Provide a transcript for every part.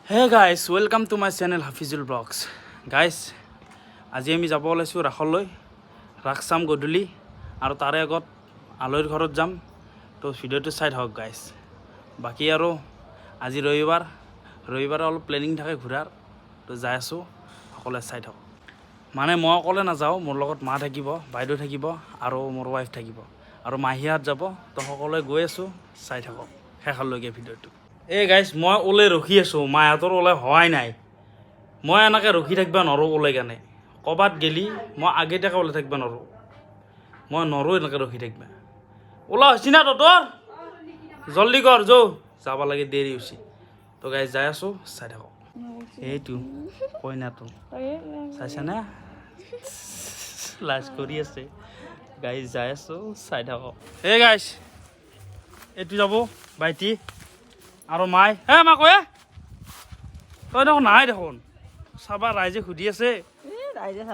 Hey guys, welcome to my channel Hafizul Vlogs. Guys, আজি আমি যাব ওলাইছোঁ ৰাসলৈ ৰাস চাম গধূলি আৰু তাৰে আগত আলহীৰ ঘৰত যাম তো ভিডিঅ'টো চাই থাকক গাইজ বাকী আৰু আজি ৰবিবাৰে অলপ প্লেনিং থাকে ঘূৰাৰ তো যাই আছোঁ সকলোৱে চাই থাকক মানে মই অকলে নাযাওঁ মোৰ লগত মা থাকিব বাইদেউ থাকিব আৰু মোৰ ৱাইফ থাকিব আৰু মাহীহঁত যাব তো সকলোৱে গৈ আছোঁ চাই থাকক শেষলৈকে ভিডিঅ'টো এই গাইজ মই ওলাই ৰখি আছোঁ মাহঁতৰ ওলাই হোৱাই নাই মই এনেকৈ ৰখি থাকিব নোৱাৰোঁ ওলাই কেনে ক'ৰবাত গেলি মই আগতীয়াকৈ ওলাই থাকিব নোৱাৰোঁ মই নোৱাৰোঁ এনেকৈ ৰখি থাকিব ওলা হৈছে না তহঁতৰ জল্দি কৰ যাব লাগে দেৰি হৈছে তো গাইজ যাই আছোঁ চাই থাকক এইটো কইনাটো চাইছানে লাজ কৰি আছে গাইজ যাই আছোঁ চাই থাকক এই গাইজ এইটো যাব ভাইটি আৰু মাই হে মা কয়ে তই দেখোন নাই দেখোন চাবা ৰাইজে সুধি আছে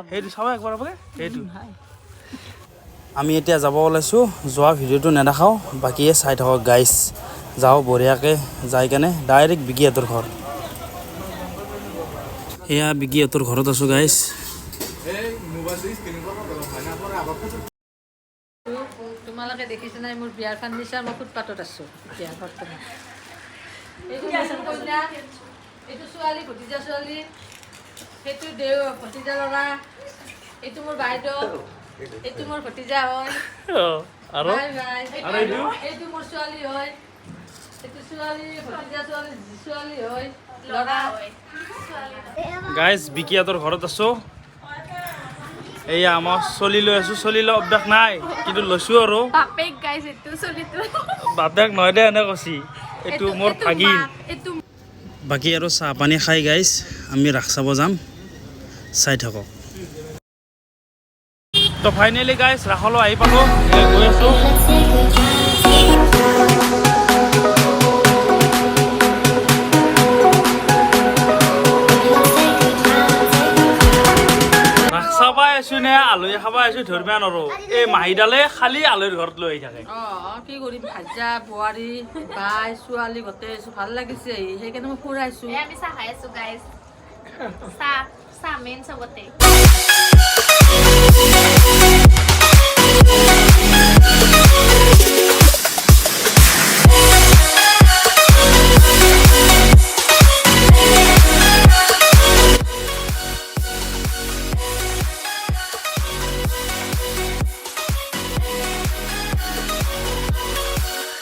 সেইটো চাবা একবাৰ আপোনাক সেইটো আমি এতিয়া যাব ওলাইছোঁ যোৱা ভিডিঅ'টো নেদেখাওঁ বাকীয়ে চাই থাকক গাইজ যাওঁ বঢ়িয়াকৈ যাই কেনে ডাইৰেক্ট বিকিহঁতৰ ঘৰ এয়া বিকিহঁতৰ ঘৰত আছোঁ গাইজ তোমালোকে দেখিছে নাই মোৰ বিয়াৰ ফাৰ্নিচাৰ মই ফুটপাথত আছোঁ এতিয়া বৰ্তমান এইটো কইনা এইটো ছোৱালী ভতিজা ছোৱালী সেইটো ভতিজা ল'ৰা এইটো মোৰ বাইদেউ এইটো মোৰ ভতিজা হয় আৰু এইটো মোৰ ছোৱালী হয় এইটো ছোৱালী ভতিজা ছোৱালী হয় ল'ৰা গাইজ বিকিহঁতৰ ঘৰত আছোঁ এয়া আমাৰ চলি লৈ আছোঁ চলি লৈ অভ্যাস নাই কিন্তু লৈছোঁ আৰু বাপেক গাইজ এইটো চলিটো বাপেক নহয় দে এনে কৈছি এইটো মোৰ ভাগিন এইটো বাকী আৰু চাহ পানী খাই গাইজ আমি ৰাস চাব যাম চাই থাকক তো ফাইনেলি গাইজ ৰাসলৈ আহি পালোঁ গৈ আছোঁ ৰাস চাব আছোঁ নে আলহী খাব আছোঁ ধৰিব নোৱাৰোঁ এই মাহীডালে খালি আলহীৰ ঘৰত লৈ আহি থাকে কি কৰিম ভাজা বোৱাৰী বাই ছোৱালী গোটেই ভাল লাগিছে সেইকাৰণে মই ফুৰাইছোঁ আমি চাহ খাই আছো গাইজ চাহ মেইন চবতে